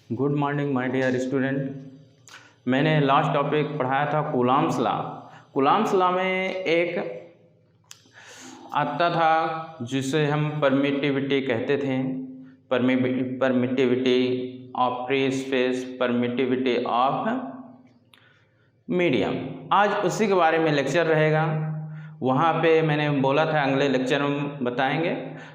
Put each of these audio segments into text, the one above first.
Good morning my dear student. मैंने last topic पढ़ाया था कूलॉम्स लॉ। कूलॉम्स लॉ में एक आता था जिसे हम परमिटिविटी कहते थे, permittivity of free space, permittivity of medium. आज उसी के बारे में लेक्चर रहेगा। वहाँ पे मैंने बोला था अगले लेक्चर में बताएंगे।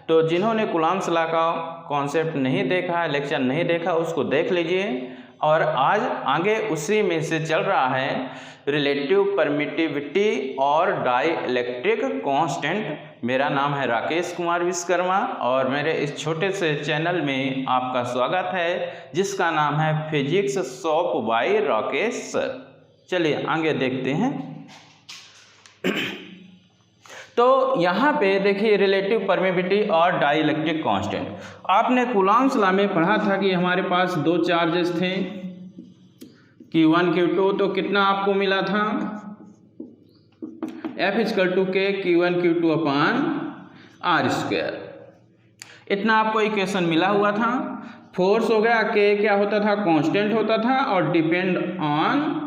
तो जिन्होंने कूलॉम्स लॉ का कॉन्सेप्ट नहीं देखा है, लेक्चर नहीं देखा, उसको देख लीजिए। और आज आगे उसी में से चल रहा है रिलेटिव परमिटिविटी और डाई इलेक्ट्रिक कांस्टेंट। मेरा नाम है राकेश कुमार विश्वकर्मा और मेरे इस छोटे से चैनल में आपका स्वागत है, जिसका नाम है physics shop by Rakesh sir. चलिए आगे देखते हैं। तो यहाँ पे देखिए रिलेटिव परमिटिविटी और डाई इलेक्ट्रिक कांस्टेंट। आपने कूलॉम्स लॉ में पढ़ा था कि हमारे पास दो चार्जेस थे Q1 Q2। तो कितना आपको मिला था? F = K Q1 Q2 अपान R²। इतना आपको इक्वेशन मिला हुआ था। फोर्स हो गया, K क्या होता था? कांस्टेंट होता था और डिपेंड ऑन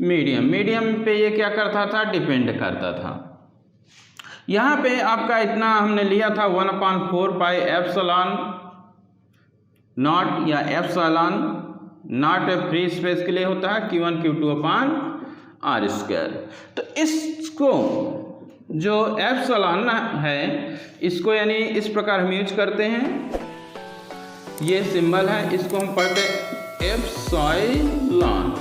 मीडियम। मीडियम पे ये क्या करता था? डिपेंड करता था। यहाँ पे आपका इतना हमने लिया था 1/4 पाई एप्सिलॉन नॉट, या एप्सिलॉन नॉट फ्री स्पेस के लिए होता है Q1 Q2 अपान R²। तो इसको जो एप्सिलॉन है इसको यानी इस प्रकार हम यूज करते हैं। ये सिंबल है, इसको हम पढ़ते हैं एप्सिलॉन।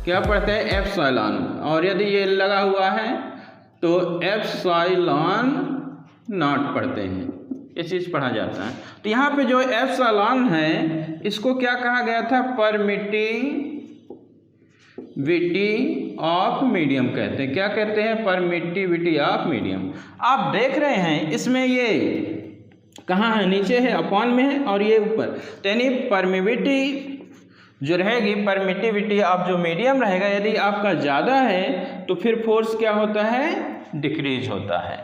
क्या पढ़ते हैं? एप्सिलॉन। और यदि ये लगा हुआ है तो एप्सिलॉन नॉट पढ़ते हैं। ये चीज़ पढ़ा जाता है। तो यहाँ पे जो एप्सिलॉन है इसको क्या कहा गया था? परमिटिविटी ऑफ मीडियम कहते हैं। क्या कहते हैं? Permittivity of medium. आप देख रहे हैं इसमें ये कहाँ है? नीचे है, अपॉन में है, और ये ऊपर। तो यानी परमिटिविटी जो रहेगी, परमिटिविटी ऑफ जो मीडियम रहेगा, यदि आपका ज़्यादा है तो फिर फोर्स क्या होता है? डिक्रीज होता है।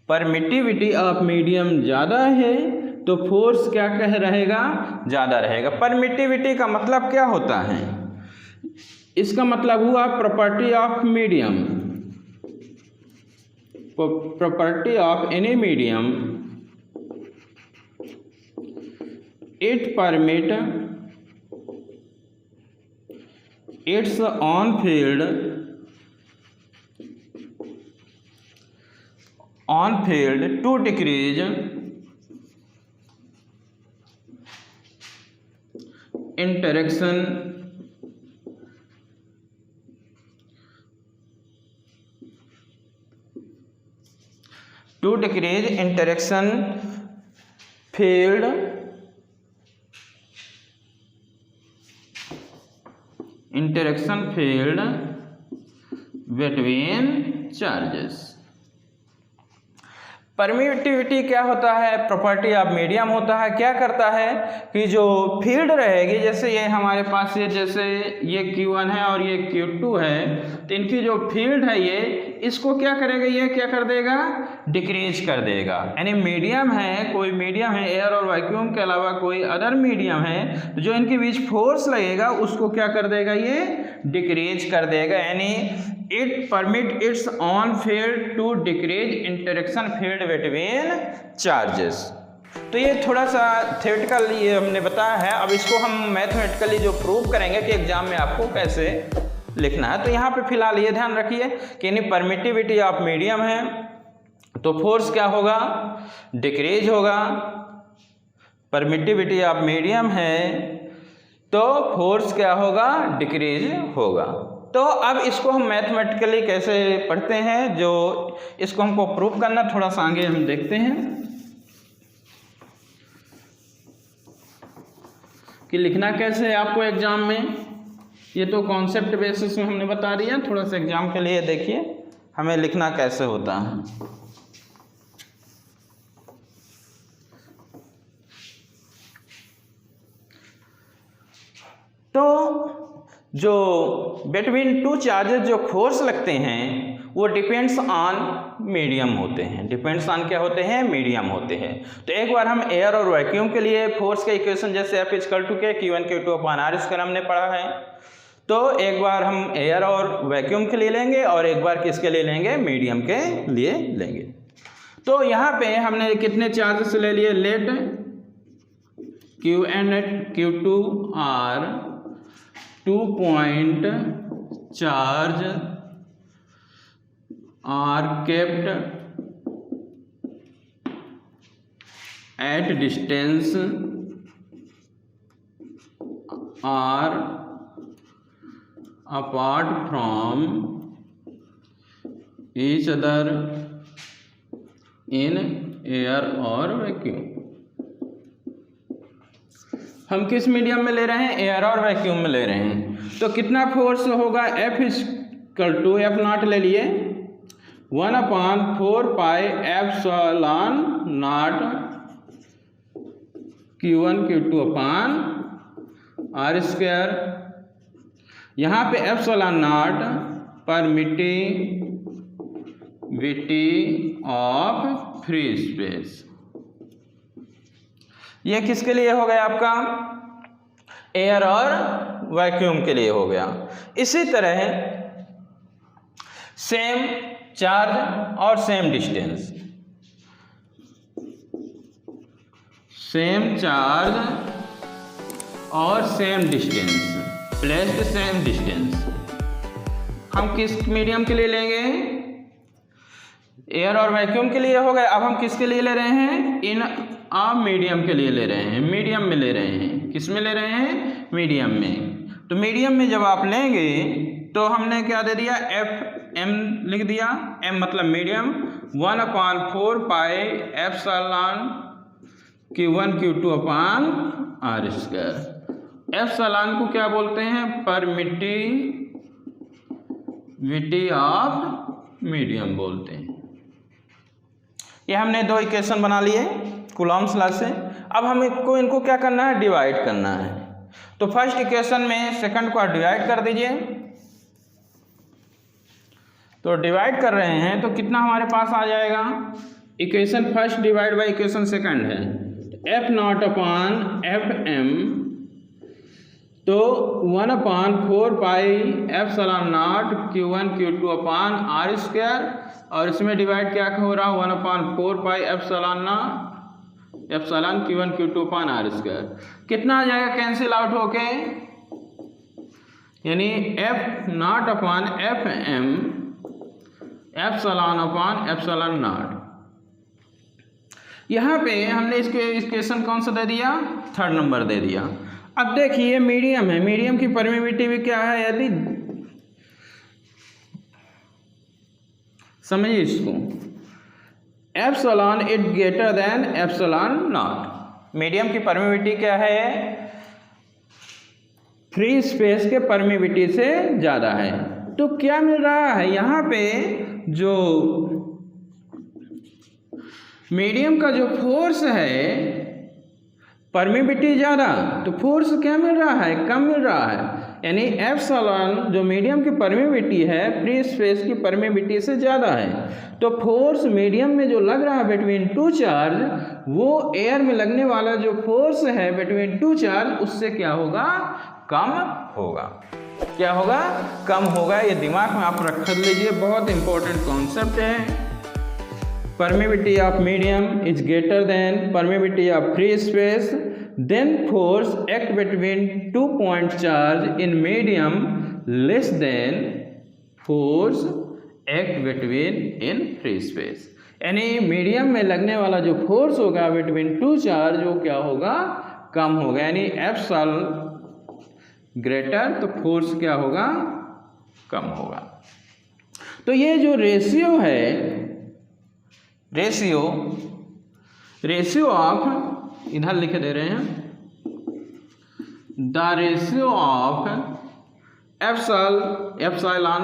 परमिटिविटी ऑफ मीडियम ज़्यादा है तो फोर्स क्या कह रहेगा? ज़्यादा रहेगा। परमिटिविटी का मतलब क्या होता है? इसका मतलब हुआ property of medium. Property of any medium, it permit its on field to decrease interaction field interaction field between charges। Permittivity क्या होता है? प्रॉपर्टी ऑफ मीडियम होता है। क्या करता है कि जो फील्ड रहेगी, जैसे ये हमारे पास जैसे ये Q1 है और ये Q2 है, तो इनकी जो फील्ड है ये इसको क्या करेगा? ये क्या कर देगा? डिक्रीज कर देगा। यानी मीडियम है, कोई मीडियम है, एयर और वैक्यूम के अलावा कोई अदर मीडियम है, जो इनके बीच फोर्स लगेगा उसको क्या कर देगा? ये डिक्रीज कर देगा। यानी it permit its on field to decrease interaction field between charges. तो ये थोड़ा सा थ्योरेटिकल ये हमने बताया है। अब इसको हम मैथमेटिकली जो प्रूव करेंगे कि एग्जाम में आपको कैसे लिखना है। तो यहाँ पे फिलहाल ये ध्यान रखिए कि यानी परमिटिविटी ऑफ मीडियम है तो फोर्स क्या होगा? डिक्रीज होगा। परमिटिविटी ऑफ मीडियम है तो फोर्स क्या होगा? डिक्रीज होगा। तो अब इसको हम मैथमेटिकली कैसे पढ़ते हैं, जो इसको हमको प्रूव करना, थोड़ा सा आगे हम देखते हैं कि लिखना कैसे है आपको एग्जाम में। ये तो कॉन्सेप्ट बेसिस में हमने बता दिया, थोड़ा सा एग्जाम के लिए देखिए हमें लिखना कैसे होता है। तो जो बिटवीन टू चार्जेस जो फोर्स लगते हैं वो डिपेंड्स ऑन मीडियम होते हैं। डिपेंड्स ऑन क्या होते हैं? मीडियम होते हैं। तो एक बार हम एयर और वैक्यूम के लिए फोर्स का इक्वेशन जैसे F equal to Q1 Q2 upon R square हमने पढ़ा है, तो एक बार हम एयर और वैक्यूम के लिए लेंगे और एक बार किसके लिए लेंगे? मीडियम के लिए लेंगे। तो यहाँ पे हमने कितने चार्जेस ले लिए? Let Q1 Q2 are 2 point charge are kept at distance R apart from each other in air और वैक्यूम। हम किस मीडियम में ले रहे हैं? एयर और वैक्यूम में ले रहे हैं। तो कितना फोर्स होगा? F equal to F naught ले लिए 1/4 pi epsilon naught Q1 Q2 upon R square. यहाँ पे epsilon naught permittivity of free space, ये किसके लिए हो गया? आपका एयर और वैक्यूम के लिए हो गया। इसी तरह सेम चार्ज और सेम डिस्टेंस, सेम चार्ज और same distance, placed same distance, हम किस मीडियम के लिए लेंगे? एयर और वैक्यूम के लिए हो गए। अब हम किसके लिए ले रहे हैं? इन आ मीडियम के लिए ले रहे हैं, मीडियम में ले रहे हैं। किस में ले रहे हैं? मीडियम में। तो मीडियम में जब आप लेंगे तो हमने क्या दे दिया? FM लिख दिया। M मतलब medium. 1/4 pi epsilon Q1 Q2 upon R square. Epsilon को क्या बोलते हैं? परमिटिविटी ऑफ मीडियम बोलते हैं। ये हमने दो इक्वेशन बना लिए कूलॉम्स लॉ से। अब हम इनको क्या करना है? डिवाइड करना है। तो फर्स्ट इक्वेशन में सेकंड को डिवाइड कर दीजिए। तो डिवाइड कर रहे हैं तो कितना हमारे पास आ जाएगा? Equation first divide by equation second है, F नॉट अपॉन FM, तो 1/4 pi epsilon naught Q1 Q2 upon R square, और इसमें डिवाइड क्या हो रहा? 1/4 pi epsilon Q1 Q2 upon R square. कितना आ जाएगा कैंसिल आउट होके? यानी F not upon FM epsilon upon epsilon not. यहाँ पे हमने इसके इक्वेशन कौन सा दे दिया? थर्ड नंबर दे दिया। अब देखिए मीडियम है, मीडियम की परमिटिविटी भी क्या है? यदि समझिए इसको, epsilon is greater than epsilon not. Medium की परमिटिविटी क्या है? फ्री स्पेस के परमिटिविटी से ज़्यादा है। तो क्या मिल रहा है यहाँ पे? जो मीडियम का जो फोर्स है, परमिटिविटी ज़्यादा, तो फोर्स क्या मिल रहा है? कम मिल रहा है। यानी एप्सिलॉन जो मीडियम की परमिटिविटी है फ्री स्पेस की परमिटिविटी से ज़्यादा है। तो फोर्स मीडियम में जो लग रहा है बिटवीन टू चार्ज, वो एयर में लगने वाला जो फोर्स है बिटवीन टू चार्ज, उससे क्या होगा? कम होगा। क्या होगा? कम होगा। ये दिमाग में आप रख लीजिए, बहुत इंपॉर्टेंट कॉन्सेप्ट है। permittivity of medium is greater than permittivity of free space, then force act between 2 point charge in medium less than force act between in free space। यानी मीडियम में लगने वाला जो फोर्स होगा बिटवीन टू चार्ज, वो क्या होगा? कम होगा। यानी एप्सिलॉन ग्रेटर, तो फोर्स क्या होगा? कम होगा। तो ये जो रेशियो है, रेशियो ऑफ, इधर लिख दे रहे हैं, द रेशियो ऑफ एप्सिलॉन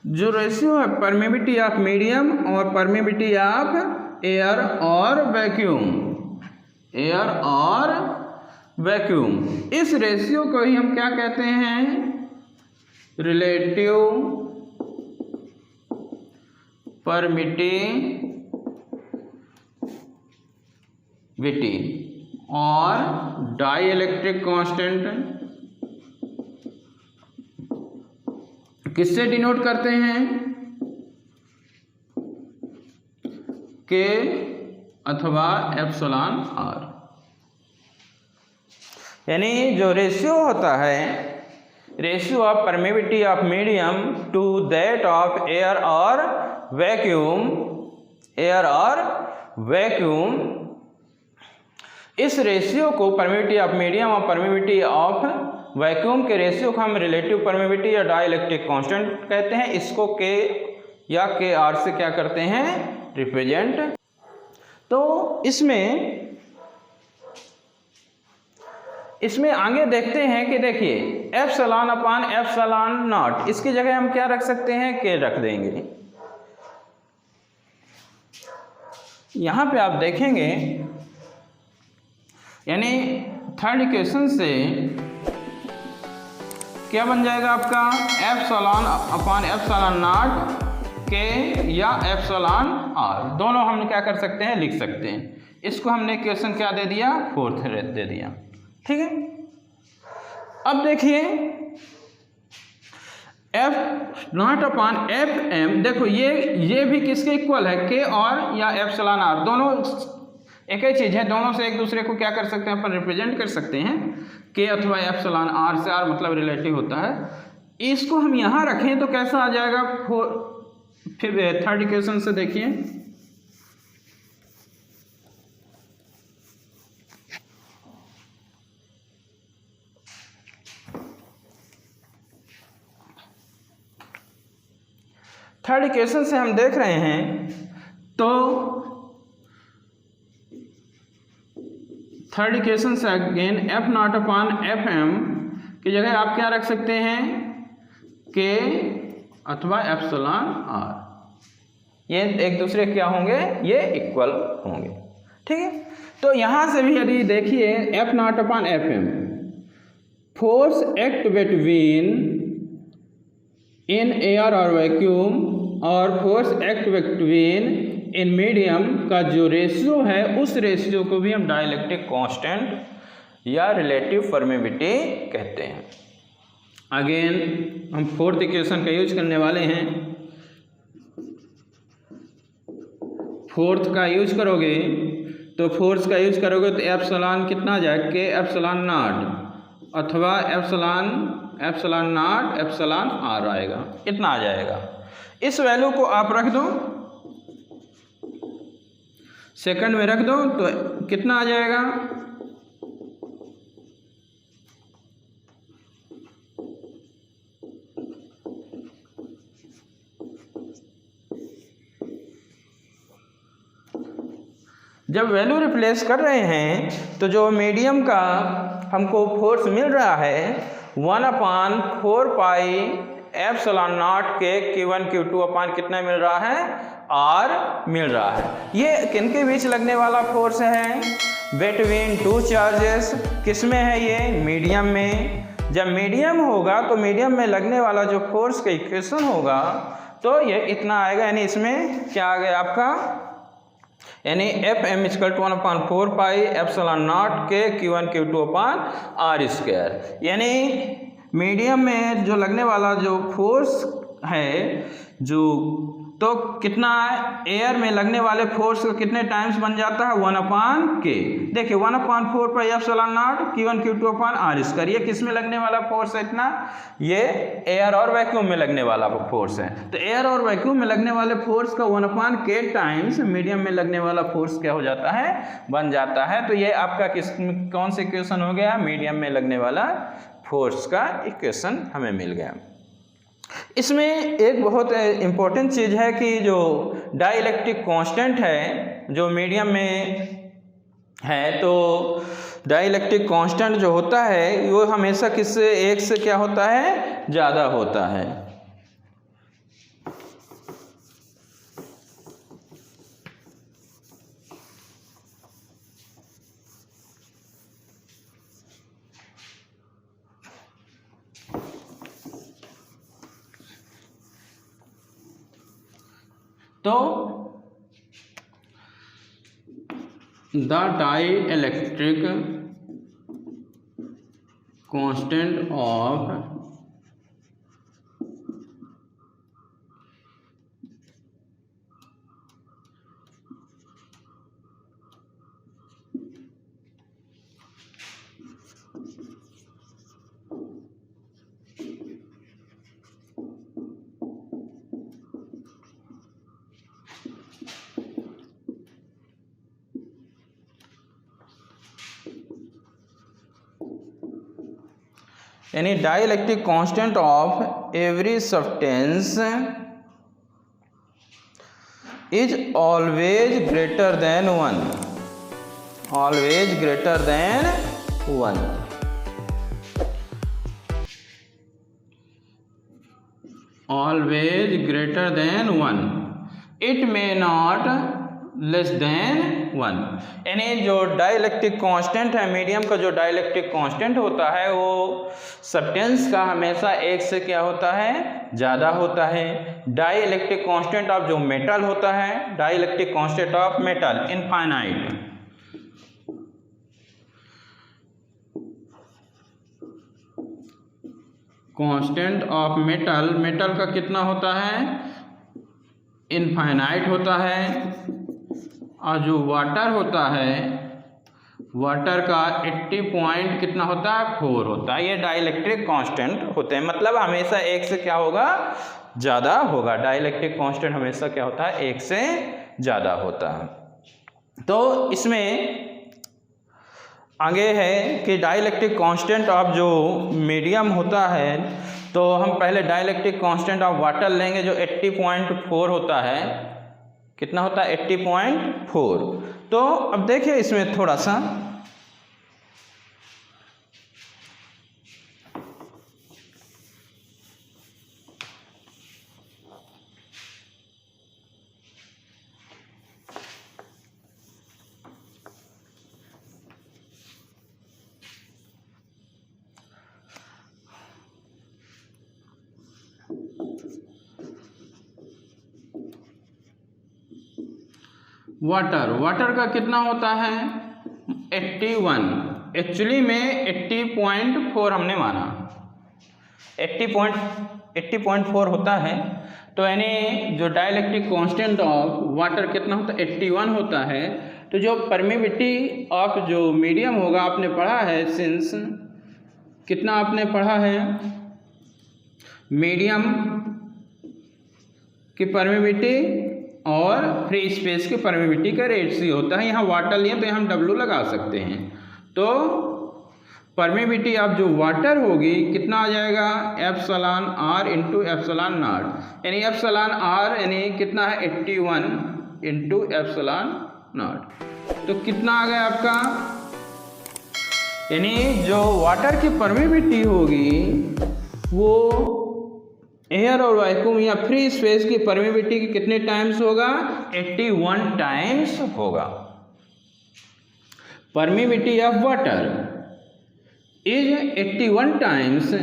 जो रेशियो है परमिबिलिटी ऑफ मीडियम और परमिबिलिटी ऑफ एयर और वैक्यूम, एयर और वैक्यूम, इस रेशियो को ही हम क्या कहते हैं, रिलेटिव परमिटिविटी और डाइइलेक्ट्रिक कांस्टेंट किससे डिनोट करते हैं, के अथवा एप्सिलॉन आर। यानी जो रेशियो होता है, ratio of permeability of medium to that of air और वैक्यूम, एयर और वैक्यूम, इस रेशियो को परमिबिलिटी ऑफ मीडियम और परमिबिलिटी ऑफ वैक्यूम के रेशियो को हम रिलेटिव परमिबिलिटी या डाइइलेक्ट्रिक कांस्टेंट कहते हैं। इसको के या के आर से क्या करते हैं, रिप्रेजेंट। तो इसमें आगे देखते हैं कि देखिए एप्सिलॉन अपान एप्सिलॉन नॉट, इसकी जगह हम क्या रख सकते हैं, के रख देंगे। यहां पे आप देखेंगे यानी थर्ड इक्वेशन से क्या बन जाएगा आपका, एप्सिलॉन अपान एप्सिलॉन नॉट के या एप्सिलॉन आर, दोनों हम क्या कर सकते हैं, लिख सकते हैं। इसको हमने इक्वेशन क्या दे दिया, फोर्थ दे दिया, ठीक है। अब देखिए F naught upon F M, देखो ये भी किसके इक्वल है, के और या एप्सिलॉन आर, दोनों एक ही चीज है, दोनों से एक दूसरे को क्या कर सकते हैं, अपन रिप्रेजेंट कर सकते हैं, के अथवा एप्सिलॉन आर से, आर मतलब रिलेटिव होता है। इसको हम यहां रखें तो कैसा आ जाएगा, फिर थर्ड इक्वेशन से देखिए, थर्ड इक्वेशन से हम देख रहे हैं तो थर्ड इक्वेशन से again F naught upon F M की जगह आप क्या रख सकते हैं, के अथवा एप्सिलॉन आर, ये एक दूसरे क्या होंगे, ये इक्वल होंगे, ठीक है। तो यहां से भी यदि देखिए F naught upon F M, force act between in air और वैक्यूम और force act between in medium का जो रेशियो है, उस रेशियो को भी हम डाइइलेक्ट्रिक कांस्टेंट या रिलेटिव परमिबिलिटी कहते हैं। अगेन हम फोर्थ इक्वेशन का यूज करने वाले हैं। फोर्थ का यूज करोगे तो तो एप्सिलॉन कितना आ जाएगा, के एप्सिलॉन नॉट अथवा एप्सिलॉन नॉट एप्सिलॉन आर आएगा, इतना आ जाएगा। इस वैल्यू को आप रख दो, सेकंड में रख दो तो कितना आ जाएगा, जब वैल्यू रिप्लेस कर रहे हैं तो जो मीडियम का हमको फोर्स मिल रहा है 1/4 पाई एप्सिलॉन नॉट के Q1 Q2 अपान कितना मिल रहा है, R मिल रहा है। ये किनके बीच लगने वाला फोर्स है, बिटवीन टू चार्जेस, किस में है ये, मीडियम में। जब मीडियम होगा तो मीडियम में लगने वाला जो फोर्स का इक्वेशन होगा तो ये इतना आएगा, यानी इसमें क्या आ गया आपका, यानी F M equal to 1/4 pi epsilon naught के Q1 Q2 upon R square. यानी मीडियम में जो लगने वाला जो फोर्स है जो, तो कितना एयर में लगने वाले फोर्स का कितने टाइम्स बन जाता है, 1/k। देखिए 1/4 pi epsilon naught Q1 Q2 upon R square, ये किस में लगने वाला फोर्स है इतना, ये एयर और वैक्यूम में लगने वाला फोर्स है। तो एयर और वैक्यूम में लगने वाले फोर्स का 1/k टाइम्स मीडियम में लगने वाला फोर्स क्या हो जाता है, बन जाता है। तो ये आपका कौन सा इक्वेशन हो गया, मीडियम में लगने वाला फोर्स का इक्वेशन हमें मिल गया। इसमें एक बहुत इम्पोर्टेंट चीज़ है कि जो डाइइलेक्ट्रिक कांस्टेंट है जो मीडियम में है, तो डाइइलेक्ट्रिक कांस्टेंट जो होता है वो हमेशा किससे, एक से क्या होता है, ज़्यादा होता है। तो द डाइलेक्ट्रिक कांस्टेंट ऑफ यानी dielectric constant of every substance is always greater than 1, always greater than 1, always greater than 1, it may not less than 1। यानी जो डाइलेक्ट्रिक कांस्टेंट है, मीडियम का जो डाइलेक्ट्रिक कांस्टेंट होता है वो सब्सटेंस का हमेशा एक से क्या होता है, ज़्यादा होता है। डाइलेक्ट्रिक कांस्टेंट ऑफ जो मेटल होता है, dielectric constant of metal infinite, constant of metal, metal का कितना होता है, इनफाइनाइट होता है। और जो वाटर होता है, वाटर का 80 पॉइंट कितना होता है, 4 होता है। ये डाइलेक्ट्रिक कांस्टेंट होते हैं, मतलब हमेशा एक से क्या होगा, ज़्यादा होगा। डाइलेक्ट्रिक कांस्टेंट हमेशा क्या होता है, एक से ज़्यादा होता है। तो इसमें आगे है कि डाइलेक्ट्रिक कांस्टेंट ऑफ जो मीडियम होता है, तो हम पहले डाइलेक्ट्रिक कांस्टेंट ऑफ वाटर लेंगे जो 80.4 होता है। कितना होता है, 80.4। तो अब देखिए इसमें थोड़ा सा वाटर, वाटर का कितना होता है, 81। एक्चुअली में 80.4 हमने माना, 80.4 होता है। तो यानी जो डाइलेक्ट्रिक कांस्टेंट ऑफ वाटर कितना होता है, 81 होता है। तो जो परमिविटी ऑफ जो मीडियम होगा, आपने पढ़ा है सिंस, कितना आपने पढ़ा है, मीडियम की परमिविटी और फ्री स्पेस की परमिविटी का रेशियो होता है। यहाँ वाटर लिए तो यहाँ हम W लगा सकते हैं। तो परमिविटी ऑफ जो वाटर होगी कितना आ जाएगा, epsilon R into epsilon not. यानी एप्सिलॉन R यानी कितना है, 81 इंटू एप्सिलॉन नॉट। तो कितना आ गया आपका, यानी जो वाटर की परमिविटी होगी वो एयर और वैक्यूम या फ्री स्पेस की परमिविटी के कितने टाइम्स होगा, 81 टाइम्स होगा। Permittivity of water is 81 times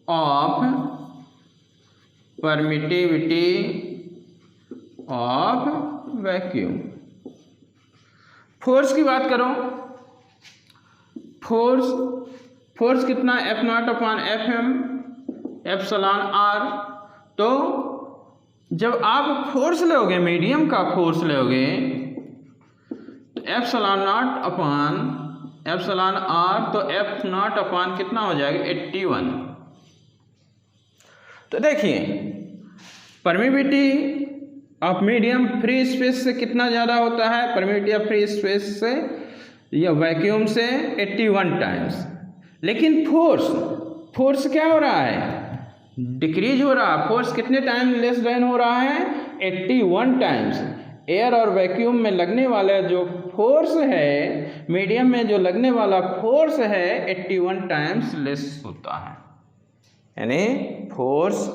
of permittivity of vacuum. Force की बात करो, फोर्स कितना, F0 upon FM epsilon R। तो जब आप फोर्स लोगे, मीडियम का फोर्स लोगे, तो epsilon not upon epsilon R, तो F0 अपॉन कितना हो जाएगा, 81। तो देखिए परमिविटी ऑफ मीडियम फ्री स्पेस से कितना ज़्यादा होता है, परमिविटी ऑफ फ्री स्पेस से या वैक्यूम से 81 टाइम्स। लेकिन फोर्स क्या हो रहा है, डिक्रीज हो रहा है। फोर्स कितने टाइम लेस देन हो रहा है, 81 टाइम्स। एयर और वैक्यूम में लगने वाला जो फोर्स है, मीडियम में जो लगने वाला फोर्स है 81 टाइम्स लेस होता है। यानी फोर्स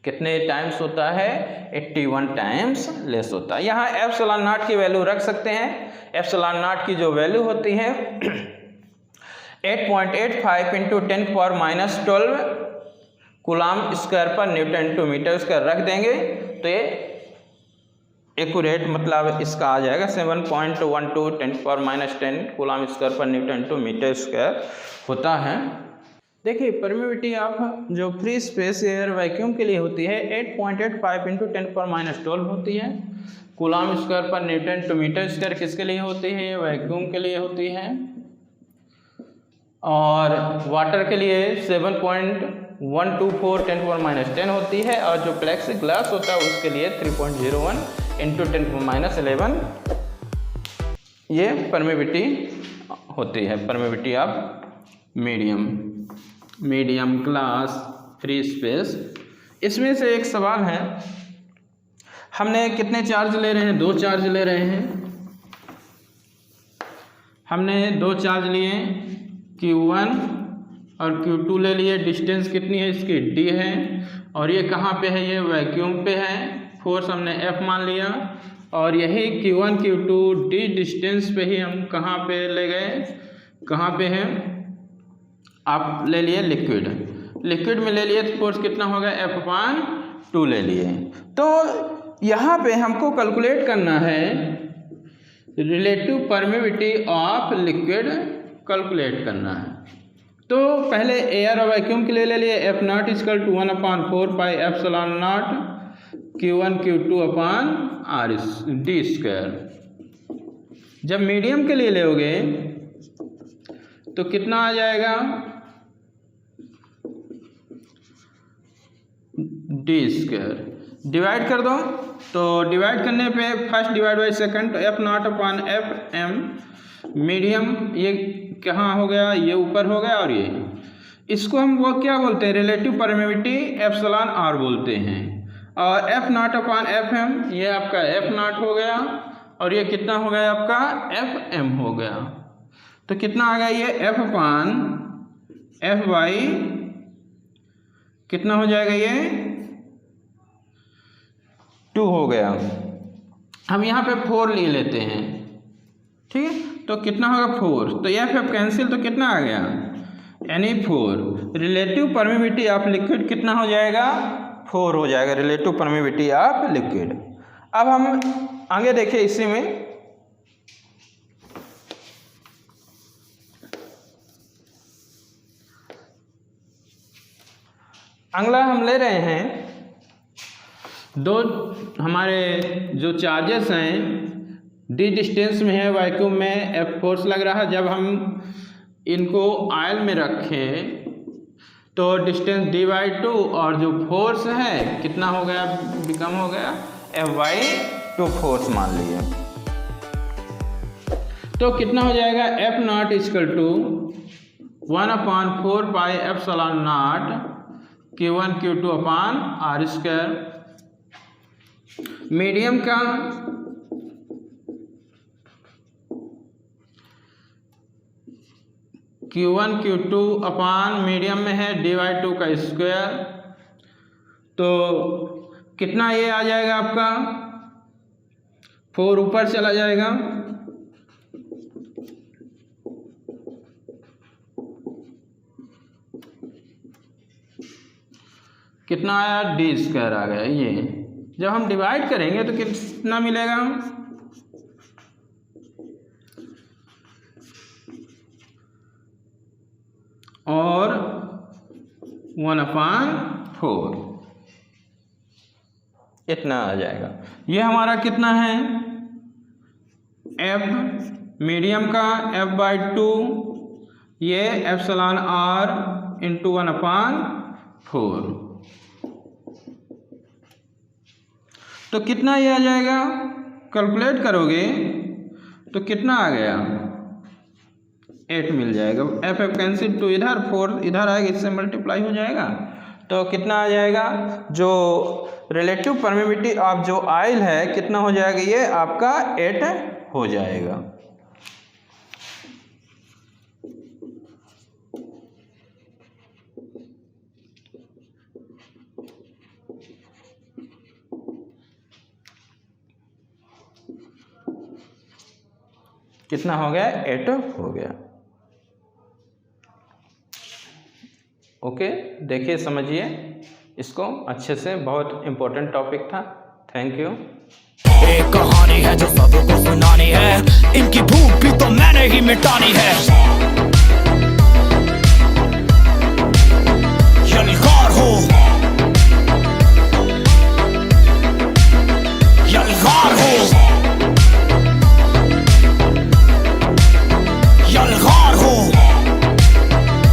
कितने टाइम्स होता है? 81 टाइम्स लेस होता है। यहाँ एप्सिलॉन नॉट की वैल्यू रख सकते हैं। एप्सिलॉन नॉट की जो वैल्यू होती है 8.85 इंटू 10⁻⁻12 कूलम स्क्वायर पर न्यूटन टू मीटर स्क्वायर रख देंगे तो ये एक्यूरेट मतलब इसका आ जाएगा 7.12 10⁻10 कूलम स्क्वायर पर न्यूटन टू मीटर स्क्वायर होता है। देखिए परमिटिविटी ऑफ जो फ्री स्पेस एयर वैक्यूम के लिए होती है 8.85 इंटू 10⁻12 होती है। कूलम स्क्वायर पर न्यूटन टू मीटर स्क्वायर किसके लिए होती है? ये वैक्यूम के लिए होती है। और वाटर के लिए 7.124 10⁻10 होती है। और जो प्लेक्सी ग्लास होता है उसके लिए 3.01 इंटू 10⁻11 ये परमिटिविटी होती है। Permittivity of medium glass free space. इसमें से एक सवाल है, हमने कितने चार्ज ले रहे हैं? 2 चार्ज ले रहे हैं। हमने 2 चार्ज लिए, Q1 और Q2 ले लिए। डिस्टेंस कितनी है इसकी? D है। और ये कहाँ पे है? ये वैक्यूम पे है। फोर्स हमने F मान लिया। और यही Q1 Q2 D डिस्टेंस पे ही हम कहाँ पे ले गए? कहाँ पे है? आप ले लिए लिक्विड में ले लिए तो फोर्स कितना होगा? F/2 ले लिए। तो यहाँ पे हमको कैलकुलेट करना है relative permittivity of liquid, calculate करना है। तो पहले एयर और वैक्यूम के लिए ले लिए F0 = 1/4 pi epsilon naught Q1 Q2/R/d²। जब मीडियम के लिए लोगे तो कितना आ जाएगा? d²। डिवाइड कर दो तो डिवाइड करने पे first divide by second, F0/Fm। Medium ये कहाँ हो गया? ये ऊपर हो गया। और ये इसको हम वो क्या बोलते हैं? रिलेटिव परमिटिविटी एप्सिलॉन r बोलते हैं। और F0/Fm ये आपका F0 हो गया। और ये कितना हो गया आपका? Fm हो गया। तो कितना आ गया? ये F/F कितना हो जाएगा? ये 2 हो गया। हम यहाँ पे 4 ले लेते हैं, ठीक है। तो कितना होगा? 4। तो F कैंसिल, तो कितना आ गया? Na4। Relative permittivity of liquid कितना हो जाएगा? 4 हो जाएगा रिलेटिव परमिटिविटी ऑफ लिक्विड। अब हम आगे देखिए इसी में अगला हम ले रहे हैं 2 हमारे जो चार्जेस हैं D डिस्टेंस में है, वैक्यूम में F फोर्स लग रहा है। जब हम इनको आयल में रखें तो डिस्टेंस D/2 और जो फोर्स है कितना हो गया? बिकम हो गया F/2 फोर्स मान लिए। तो कितना हो जाएगा? F0 = 1/4 pi epsilon naught Q1 Q2/R²। Medium का Q1 Q2/मीडियम में है D/2 का स्क्वायर। तो कितना ये आ जाएगा आपका? 4 ऊपर चला जाएगा। कितना आया? D² आ गया। ये जब हम डिवाइड करेंगे तो कितना मिलेगा? और 1/4 इतना आ जाएगा। ये हमारा कितना है? F मीडियम का F/2, ये एप्सिलॉन r × 1/4। तो कितना ये आ जाएगा? कैलकुलेट करोगे तो कितना आ गया? 8 मिल जाएगा। F कैंसिल, तो इधर 4 इधर आएगा, इससे मल्टीप्लाई हो जाएगा। तो कितना आ जाएगा? जो रिलेटिव परमिटिविटी ऑफ जो आयल है कितना हो जाएगा? ये आपका 8 हो जाएगा। कितना हो गया? 8 हो गया। ओके, देखिए समझिए इसको अच्छे से, बहुत इम्पोर्टेंट टॉपिक था। Thank you. एक कहानी है जो सबको सुनानी है, इनकी भूख भी तो मैंने ही मिटानी है।